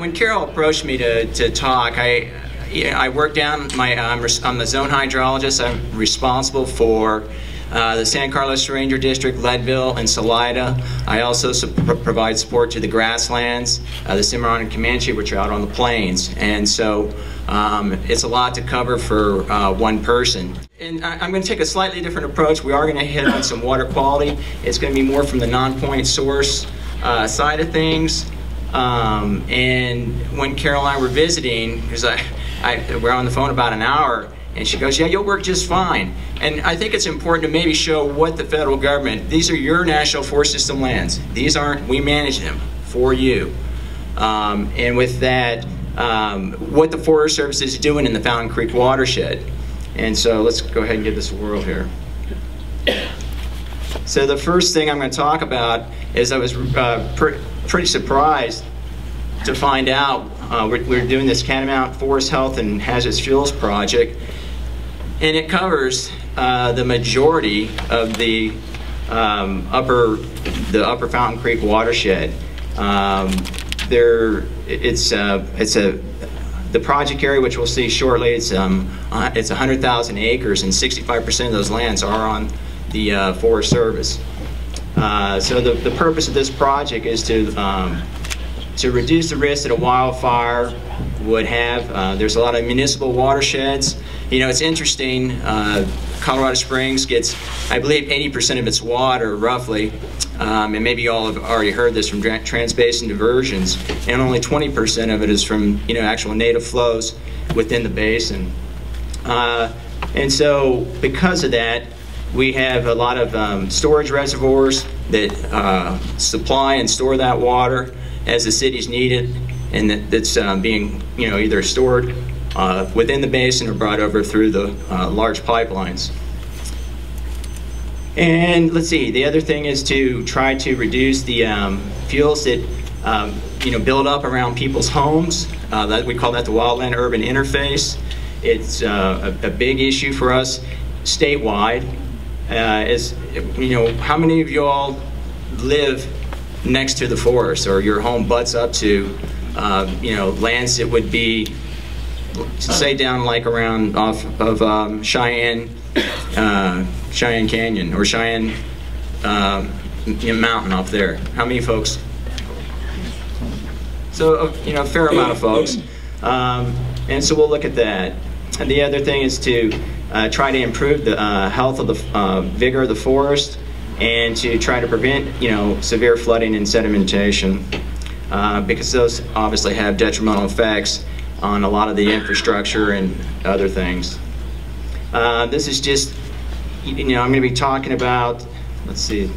When Carol approached me to talk, I work down I'm the zone hydrologist. I'm responsible for the San Carlos Ranger District, Leadville, and Salida. I also provide support to the grasslands, the Cimarron and Comanche, which are out on the plains. And so it's a lot to cover for one person. And I'm going to take a slightly different approach. We are going to hit on some water quality. It's going to be more from the non-point source side of things. And when Carol and I were visiting, because we're on the phone about an hour, and she goes, yeah, you'll work just fine. And I think it's important to maybe show what the federal government, these are your National Forest System lands. These aren't, we manage them for you. And with that, what the Forest Service is doing in the Fountain Creek watershed. And so let's go ahead and give this a whirl here. So the first thing I'm going to talk about is I was pretty surprised to find out we're doing this Catamount Forest Health and Hazardous Fuels project, and it covers the majority of the upper Fountain Creek watershed. The project area, which we'll see shortly, it's 100,000 acres, and 65% of those lands are on the Forest Service. So the purpose of this project is to reduce the risk that a wildfire would have. There's a lot of municipal watersheds. You know, it's interesting, Colorado Springs gets, I believe, 80% of its water, roughly, and maybe you all have already heard this from transbasin diversions, and only 20% of it is from, you know, actual native flows within the basin. And so because of that, we have a lot of storage reservoirs that supply and store that water as the cities need it, and that's being, you know, either stored within the basin or brought over through the large pipelines. And let's see, the other thing is to try to reduce the fuels that you know, build up around people's homes. That we call that the wildland urban interface. It's a big issue for us statewide. As you know, how many of you all live next to the forest, or your home butts up to you know, lands that would be, say, down like around off of Cheyenne Canyon or Cheyenne Mountain off there? How many folks? So you know, a fair amount of folks. And so we'll look at that. And the other thing is to try to improve the health of the vigor of the forest, and to try to prevent, you know, severe flooding and sedimentation, because those obviously have detrimental effects on a lot of the infrastructure and other things. This is just, you know, I'm going to be talking about, let's see,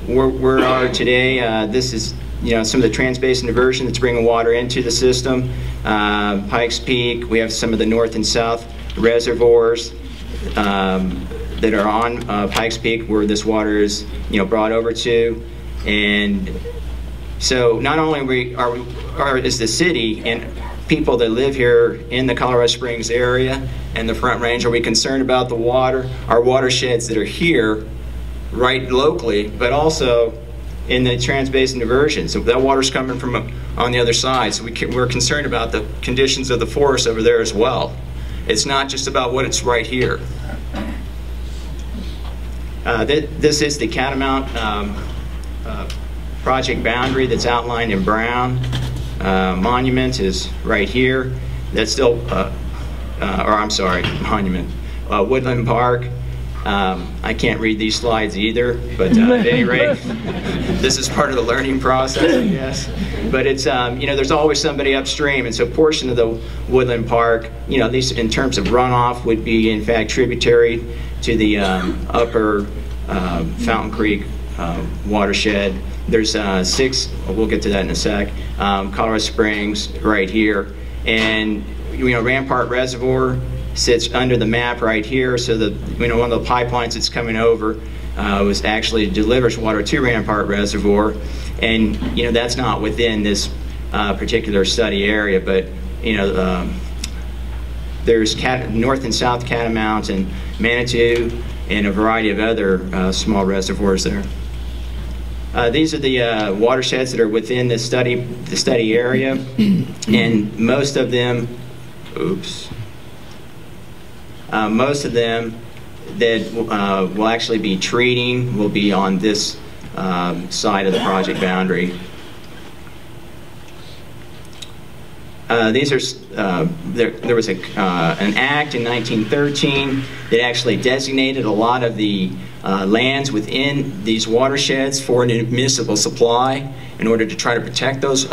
where we are today. This is, you know, some of the transbasin diversion that's bringing water into the system. Pikes Peak, we have some of the north and south reservoirs that are on Pikes Peak, where this water is, you know, brought over to. And so not only is the city and people that live here in the Colorado Springs area and the Front Range, are we concerned about the water, our watersheds that are here right locally, but also in the transbasin diversion. So that water's coming from on the other side. So we're concerned about the conditions of the forest over there as well. It's not just about what it's right here. This is the Catamount project boundary that's outlined in brown. Monument is right here. That's still, or I'm sorry, Monument. Woodland Park. I can't read these slides either, but at any rate, this is part of the learning process, I guess. But it's, you know, there's always somebody upstream, and so a portion of the Woodland Park, you know, these in terms of runoff would be in fact tributary to the upper Fountain Creek watershed. There's 6, we'll get to that in a sec, Colorado Springs right here. And, you know, Rampart Reservoir sits under the map right here. So the, you know, one of the pipelines that's coming over was actually delivers water to Rampart Reservoir. And, you know, that's not within this particular study area, but, you know, there's North and South Catamount and Manitou and a variety of other small reservoirs there. These are the watersheds that are within the study area, and most of them, most of them that will actually be treating will be on this side of the project boundary. These are there was an act in 1913 that actually designated a lot of the lands within these watersheds for municipal supply in order to try to protect those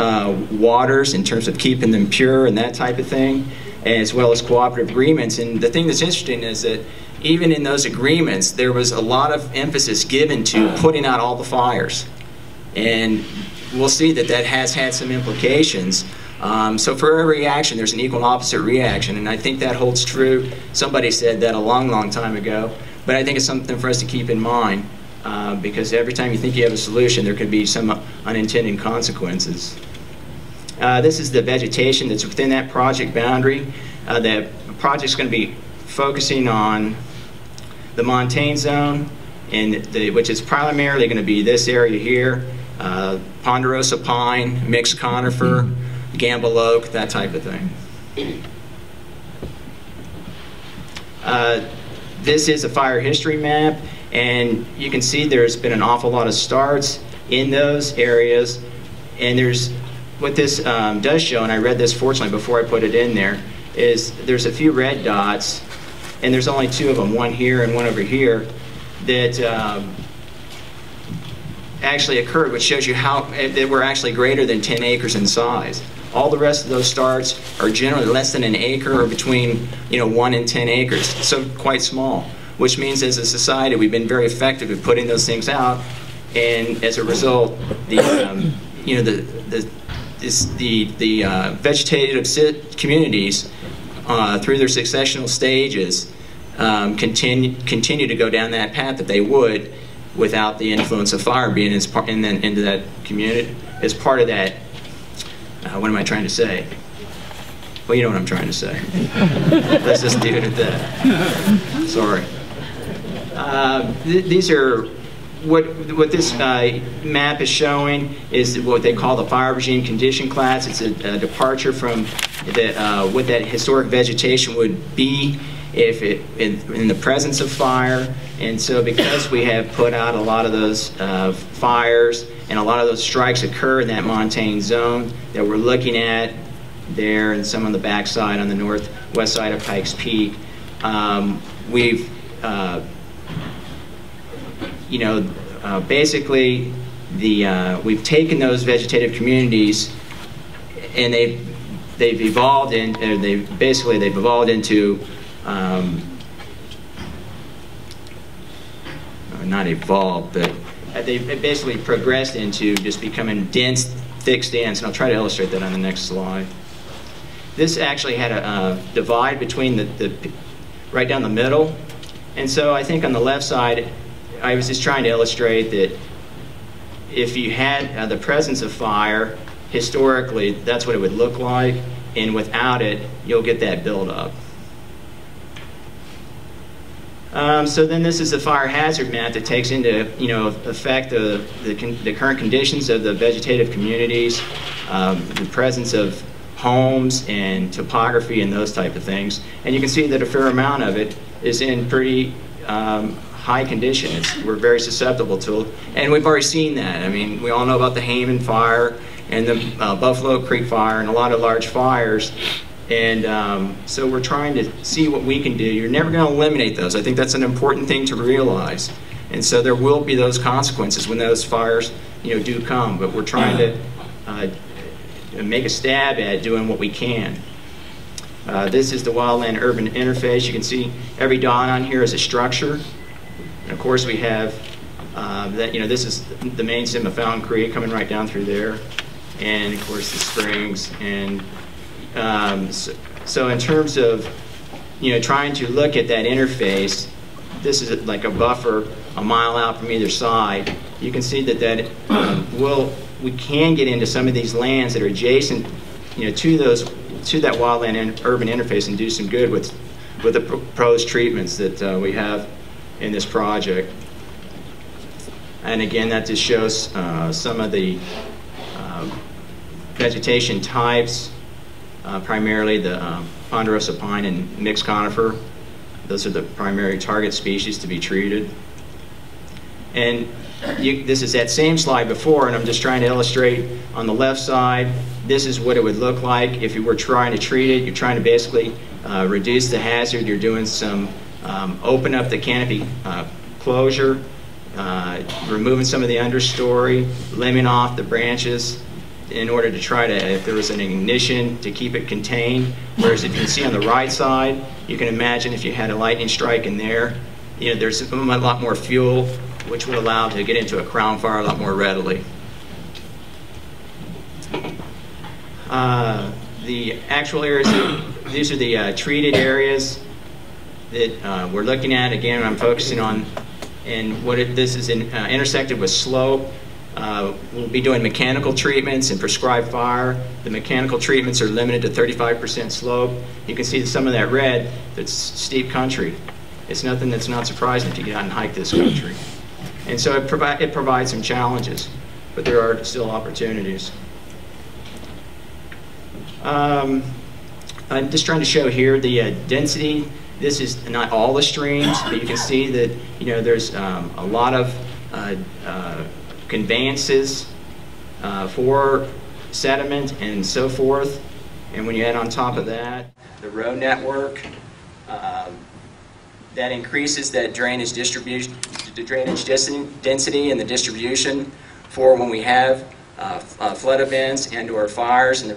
waters in terms of keeping them pure and that type of thing, as well as cooperative agreements. And the thing that's interesting is that even in those agreements, there was a lot of emphasis given to putting out all the fires. And we'll see that that has had some implications. So for every action, there's an equal and opposite reaction, and I think that holds true. Somebody said that a long, long time ago, but I think it's something for us to keep in mind, because every time you think you have a solution, there could be some unintended consequences. This is the vegetation that's within that project boundary. The project's going to be focusing on the montane zone, which is primarily going to be this area here, ponderosa pine, mixed conifer, Gamble oak, that type of thing. This is a fire history map, and you can see there's been an awful lot of starts in those areas. And what this does show, and I read this fortunately before I put it in there, is there's a few red dots, and there's only two of them, one here and one over here, that actually occurred, which shows you how they were actually greater than 10 acres in size. All the rest of those starts are generally less than an acre or between 1 and 10 acres, so quite small, which means as a society we've been very effective at putting those things out, and as a result the vegetative communities through their successional stages continue to go down that path that they would without the influence of fire being into that community as part of that. What am I trying to say? Well, you know what I'm trying to say. Let's just leave it at that. Sorry. These are what this map is showing is what they call the fire regime condition class. It's a departure from what that historic vegetation would be if in the presence of fire. And so because we have put out a lot of those fires and a lot of those strikes occur in that montane zone that we're looking at there and some on the backside on the northwest side of Pikes Peak, we've basically we've taken those vegetative communities and they've evolved they've evolved into not evolved, but they've basically progressed into just becoming dense, thick stands, and I'll try to illustrate that on the next slide. This actually had a divide between right down the middle, and so I think on the left side, I was just trying to illustrate that if you had the presence of fire, historically, that's what it would look like, and without it, you'll get that buildup. So then this is a fire hazard map that takes into effect the current conditions of the vegetative communities, the presence of homes and topography and those type of things. And you can see that a fair amount of it is in pretty high condition. We're very susceptible to it, and we've already seen that. I mean, we all know about the Hayman fire and the Buffalo Creek fire and a lot of large fires. And so we're trying to see what we can do. You're never going to eliminate those. I think that's an important thing to realize. And so there will be those consequences when those fires, do come. But we're trying to make a stab at doing what we can. This is the wildland-urban interface. You can see every dot on here is a structure. And of course we have this is the main stem of Fountain Creek coming right down through there. And of course the springs and so in terms of trying to look at that interface, this is like a buffer a mile out from either side. You can see that we can get into some of these lands that are adjacent to that wildland and urban interface and do some good with the proposed treatments that we have in this project. And again, that just shows some of the vegetation types, primarily the ponderosa pine and mixed conifer. Those are the primary target species to be treated. And this is that same slide before, and I'm just trying to illustrate on the left side, this is what it would look like if you were trying to treat it. You're trying to basically reduce the hazard. You're doing some open up the canopy closure, removing some of the understory, limbing off the branches in order to try to, if there was an ignition, to keep it contained. Whereas if you can see on the right side, you can imagine if you had a lightning strike in there, you know, there's a lot more fuel, which would allow to get into a crown fire a lot more readily. The actual areas, these are the treated areas that we're looking at. Again, I'm focusing on, and this is intersected with slope. We'll be doing mechanical treatments and prescribed fire. The mechanical treatments are limited to 35% slope. You can see some of that red, that's steep country. It's nothing that's not surprising to get out and hike this country. And so it provides some challenges, but there are still opportunities. I'm just trying to show here the density. This is not all the streams, but you can see that, you know, there's a lot of conveyances for sediment and so forth. And when you add on top of that the road network, that increases that drainage distribution, the drainage density and the distribution for when we have flood events and or fires and the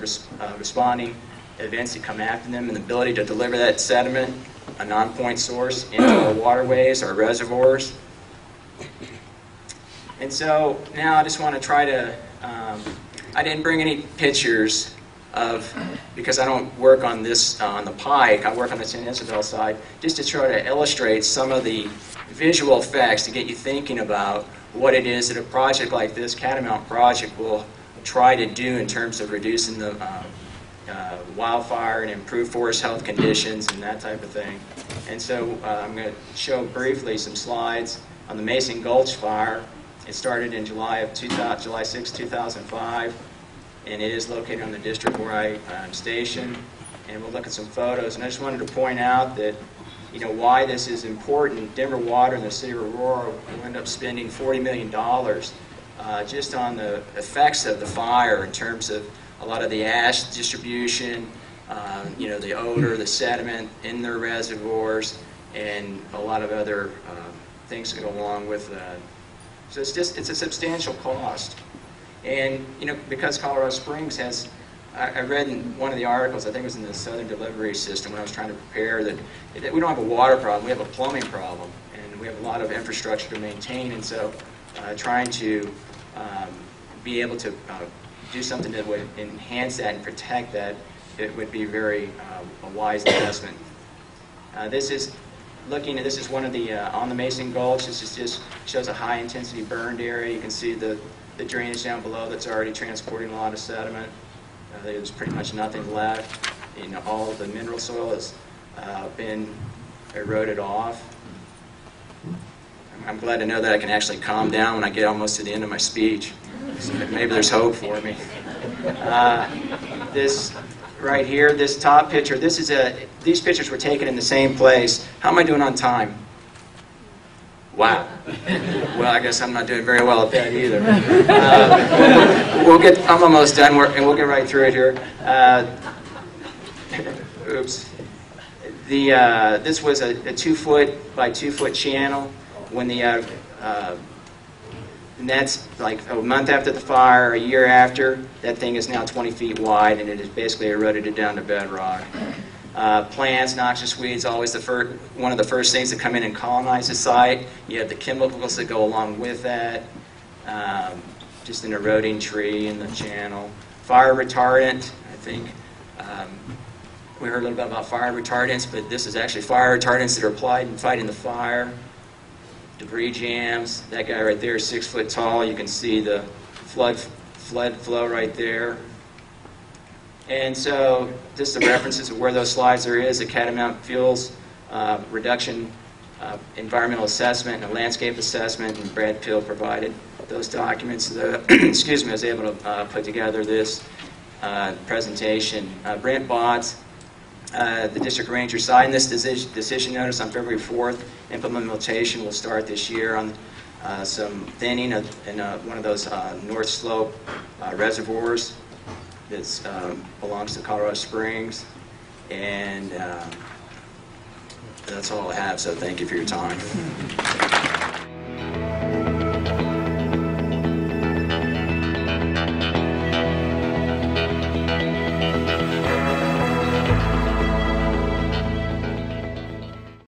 responding events that come after them, and the ability to deliver that sediment, a non-point source, into our waterways, our reservoirs. And so now I just want to try to, I didn't bring any pictures of, because I don't work on this, on the Pike, I work on the San Isabel side, just to try to illustrate some of the visual effects to get you thinking about what it is that a project like this, Catamount Project, will try to do in terms of reducing the wildfire and improve forest health conditions and that type of thing. And so I'm going to show briefly some slides on the Mason Gulch fire. It started in July 6, 2005, and it is located on the district where I am stationed. And we'll look at some photos. And I just wanted to point out that, you know, why this is important. Denver Water and the city of Aurora will end up spending $40 million just on the effects of the fire in terms of a lot of the ash distribution, you know, the odor, the sediment in their reservoirs, and a lot of other things that go along with that. So it's a substantial cost. And, you know, because Colorado Springs has, I read in one of the articles, I think it was in the Southern Delivery System when I was trying to prepare, that we don't have a water problem, we have a plumbing problem. And we have a lot of infrastructure to maintain, and so trying to be able to do something that would enhance that and protect that, it would be very a wise investment. This is one of the, on the Mason Gulch. This is just shows a high intensity burned area. You can see the drainage down below that's already transporting a lot of sediment. There's pretty much nothing left. You know, all of the mineral soil has been eroded off. I'm glad to know that I can actually calm down when I get almost to the end of my speech. So maybe there's hope for me. This right here, this top picture, these pictures were taken in the same place. How am I doing on time? Wow. Well, I guess I'm not doing very well at that either. I'm almost done, and we'll get right through it here. Oops. This was a 2-foot by 2-foot channel. When and that's like a month after the fire, a year after, that thing is now 20 feet wide, and it has basically eroded it down to bedrock. Plants, noxious weeds, always one of the first things that come in and colonize the site. You have the chemicals that go along with that, just an eroding tree in the channel. Fire retardant, I think. We heard a little bit about fire retardants, but this is actually fire retardants that are applied in fighting the fire. Debris jams. That guy right there is 6 foot tall. You can see the flood flow right there. And so just the references of where those slides there is, the Catamount Fuels reduction environmental assessment and a landscape assessment, and Brad Pill provided those documents. Excuse me, I was able to put together this presentation. Brent Botts, the district ranger, signed this decision notice on February 4th. Implementation will start this year on some thinning in one of those North Slope reservoirs that belongs to Colorado Springs. And that's all I have, so thank you for your time.